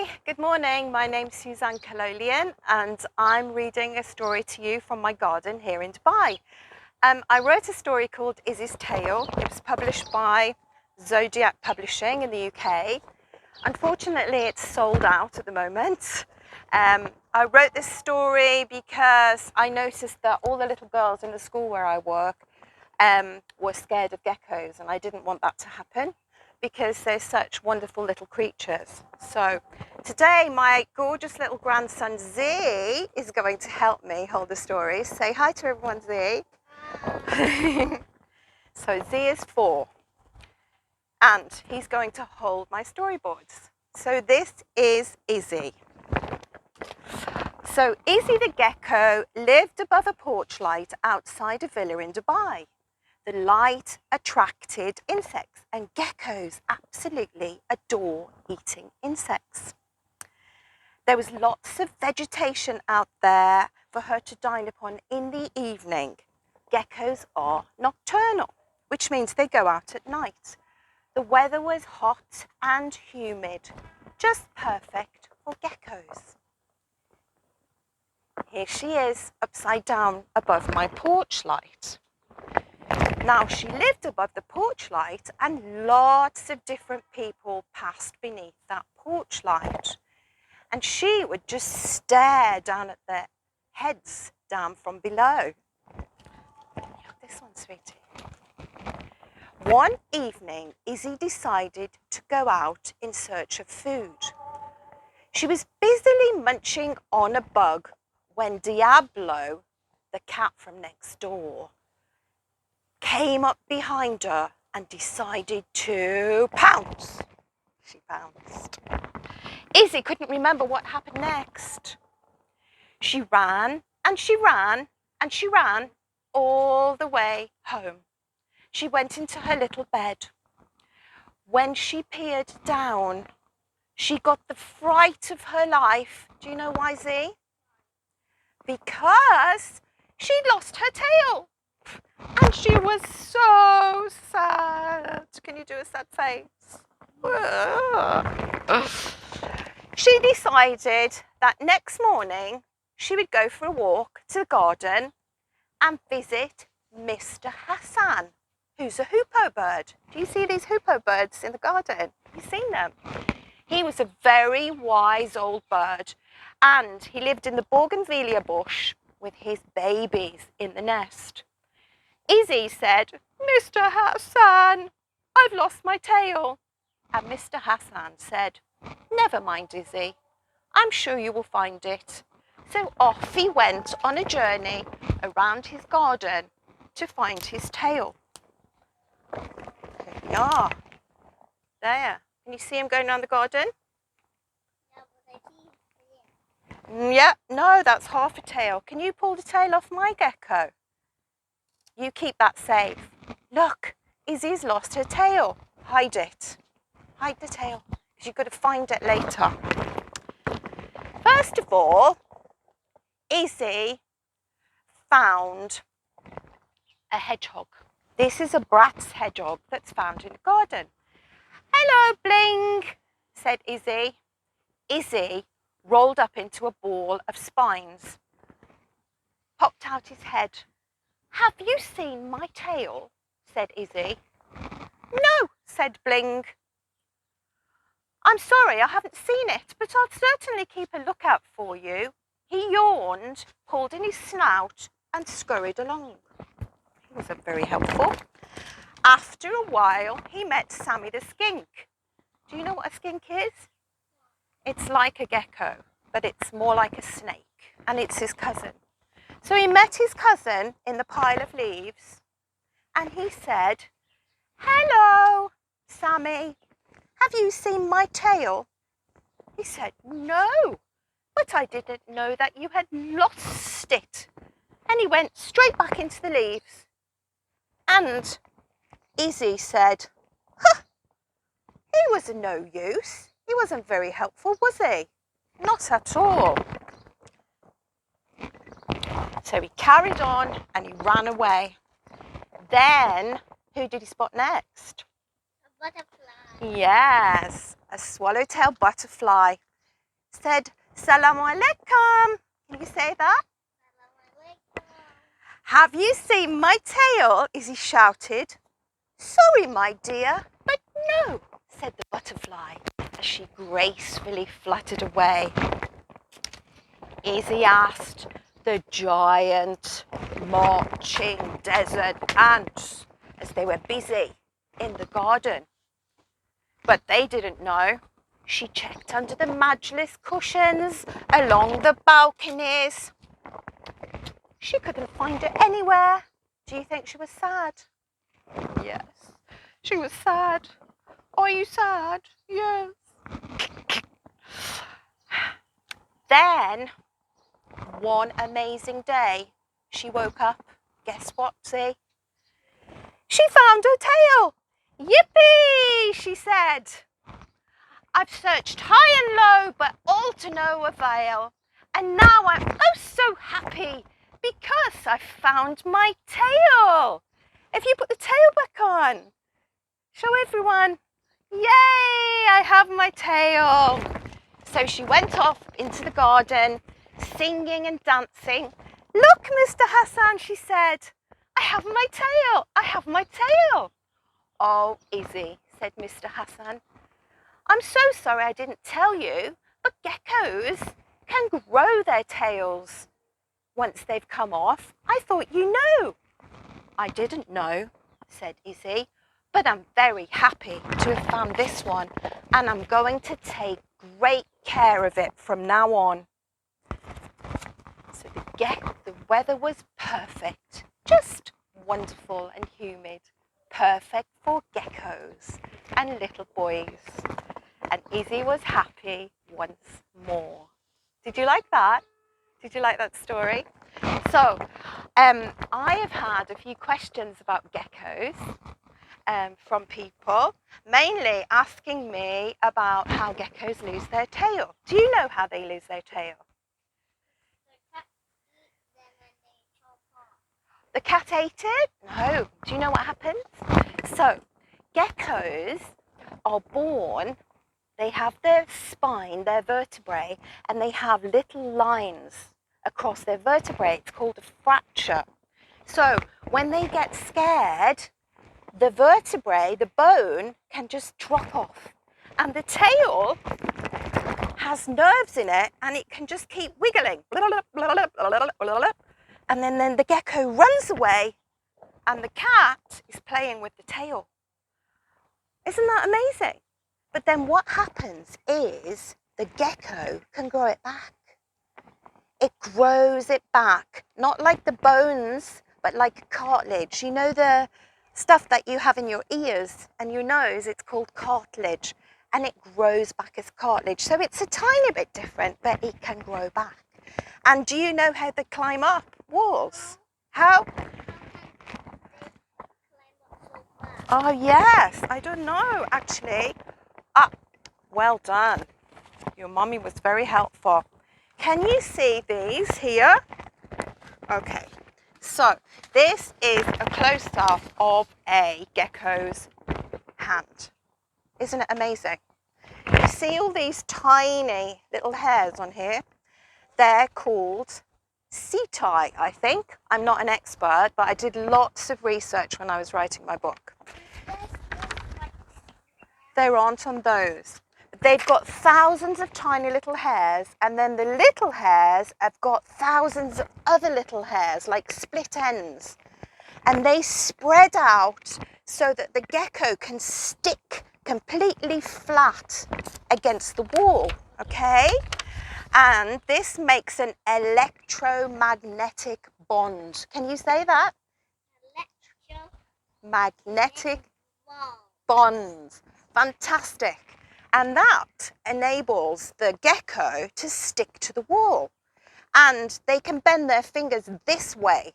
Hi, good morning. My name's Suzanne Kalolian and I'm reading a story to you from my garden here in Dubai. I wrote a story called Izzys Tail. It was published by Zodiac Publishing in the UK. Unfortunately, it's sold out at the moment. I wrote this story because I noticed that all the little girls in the school where I work were scared of geckos, and I didn't want that to happen because they're such wonderful little creatures. So today my gorgeous little grandson Z is going to help me hold the story. Say hi to everyone, Z. So Z is 4 and he's going to hold my storyboards. So this is Izzy. So Izzy the gecko lived above a porch light outside a villa in Dubai. The light attracted insects, and geckos absolutely adore eating insects. There was lots of vegetation out there for her to dine upon in the evening. Geckos are nocturnal, which means they go out at night. The weather was hot and humid, just perfect for geckos. Here she is, upside down above my porch light. Now, she lived above the porch light and lots of different people passed beneath that porch light. And she would just stare down at their heads down from below. This one, sweetie. One evening, Izzy decided to go out in search of food. She was busily munching on a bug when Diablo, the cat from next door, came up behind her and decided to pounce. She pounced. Izzy couldn't remember what happened next. She ran and she ran and she ran all the way home. She went into her little bed. When she peered down, she got the fright of her life. Do you know why, Z? Because she'd lost her tail. And she was so sad. Can you do a sad face? She decided that next morning she would go for a walk to the garden and visit Mr. Hassan, who's a hoopoe bird. Do you see these hoopoe birds in the garden? Have you seen them? He was a very wise old bird, and he lived in the bougainvillea bush with his babies in the nest. Izzy said, "Mr. Hassan, I've lost my tail." And Mr. Hassan said, "Never mind, Izzy. I'm sure you will find it." So off he went on a journey around his garden to find his tail. Here we are. There. Can you see him going around the garden? Yeah, no, that's half a tail. Can you pull the tail off my gecko? You keep that safe. Look, Izzy's lost her tail. Hide it. Hide the tail, because you've got to find it later. First of all, Izzy found a hedgehog. This is a Bratz hedgehog that's found in the garden. "Hello, Bling," said Izzy. Izzy rolled up into a ball of spines, popped out his head. "Have you seen my tail?" said Izzy. "No," said Bling. "I'm sorry, I haven't seen it, but I'll certainly keep a lookout for you." He yawned, pulled in his snout, and scurried along. He wasn't very helpful. After a while, he met Sammy the skink. Do you know what a skink is? It's like a gecko, but it's more like a snake, and it's his cousin. So he met his cousin in the pile of leaves, and he said, "Hello, Sammy. Have you seen my tail?" He said, "No, but I didn't know that you had lost it." And he went straight back into the leaves. And Izzy said, "Huh, he was no use. He wasn't very helpful, was he?" Not at all. So he carried on and he ran away. Then, who did he spot next? A butterfly. Yes, a swallowtail butterfly. said, Salaam alaikum. Can you say that? Have you seen my tail? Izzy shouted. Sorry, my dear, but no, said the butterfly as she gracefully fluttered away. Izzy asked the giant marching desert ants as they were busy in the garden. But they didn't know. She checked under the majlis cushions, along the balconies. She couldn't find it anywhere. Do you think she was sad? Yes, she was sad. Are you sad? Yes. Then, one amazing day, she woke up. Guess what, see? She found her tail. Yippee, she said. I've searched high and low, but all to no avail. And now I'm oh so happy because I found my tail. If you put the tail back on, show everyone. Yay, I have my tail. So she went off into the garden, singing and dancing. Look, Mr. Hassan, she said, I have my tail. I have my tail. Oh, Izzy, said Mr. Hassan. I'm so sorry I didn't tell you, but geckos can grow their tails once they've come off. I thought you knew. I didn't know, said Izzy, but I'm very happy to have found this one, and I'm going to take great care of it from now on. So the weather was perfect, just wonderful and humid, perfect for geckos and little boys. And Izzy was happy once more. Did you like that? Did you like that story? So, I have had a few questions about geckos from people, mainly asking me about how geckos lose their tail. Do you know how they lose their tail? The cat ate it? No. Do you know what happens? So, geckos are born, they have their spine, their vertebrae, and they have little lines across their vertebrae. It's called a fracture. So, when they get scared, the vertebrae, the bone, can just drop off. And the tail has nerves in it, and it can just keep wiggling. And then the gecko runs away, and the cat is playing with the tail. Isn't that amazing? But then what happens is the gecko can grow it back. It grows it back, not like the bones, but like cartilage. You know the stuff that you have in your ears and your nose, it's called cartilage, and it grows back as cartilage. So it's a tiny bit different, but it can grow back. And do you know how they climb up walls? How? Oh yes, I don't know actually. Ah, well done. Your mummy was very helpful. Can you see these here? Okay, so this is a close-up of a gecko's hand. Isn't it amazing? You see all these tiny little hairs on here? They're called setae, I think. I'm not an expert, but I did lots of research when I was writing my book. There aren't on those. They've got thousands of tiny little hairs, and then the little hairs have got thousands of other little hairs, like split ends. And they spread out so that the gecko can stick completely flat against the wall, okay? And this makes an electromagnetic bond. Can you say that? Electromagnetic bond. Fantastic. And that enables the gecko to stick to the wall. And they can bend their fingers this way.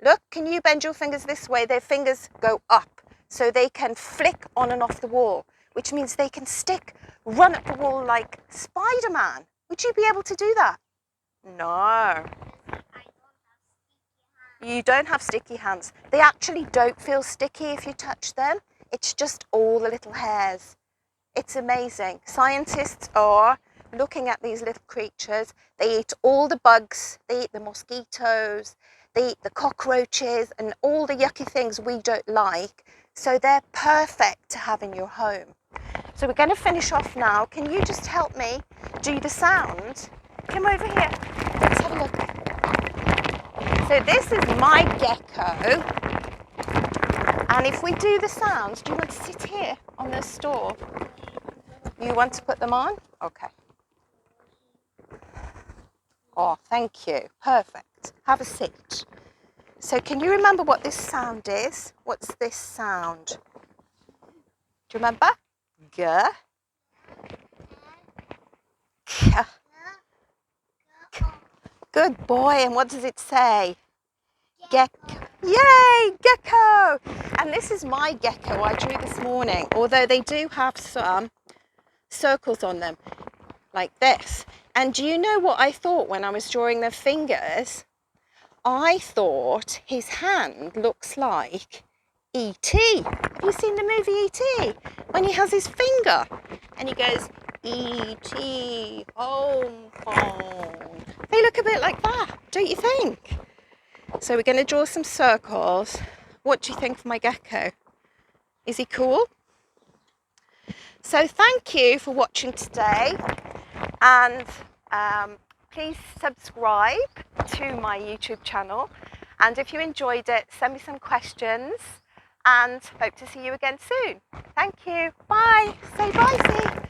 Look, can you bend your fingers this way? Their fingers go up so they can flick on and off the wall, which means they can run up the wall like Spider-Man. Would you be able to do that? No. You don't have sticky hands. They actually don't feel sticky if you touch them. It's just all the little hairs. It's amazing. Scientists are looking at these little creatures. They eat all the bugs, they eat the mosquitoes, they eat the cockroaches and all the yucky things we don't like. So they're perfect to have in your home. So we're going to finish off now. Can you just help me do the sound? Come over here. Let's have a look. So this is my gecko. And if we do the sounds, do you want to sit here on the store? You want to put them on? Okay. Oh, thank you. Perfect. Have a seat. So can you remember what this sound is? What's this sound? Do you remember? G. K. Good boy. And what does it say? Gecko. Yay, gecko. And this is my gecko I drew this morning, although they do have some circles on them like this. And do you know what I thought when I was drawing their fingers? I thought his hand looks like E.T. Have you seen the movie E.T.? When he has his finger and he goes, E.T. home phone. They look a bit like that, don't you think? So we're going to draw some circles. What do you think of my gecko? Is he cool? So thank you for watching today, and please subscribe to my YouTube channel, and if you enjoyed it, send me some questions, and hope to see you again soon. Thank you. Bye. Say bye, see.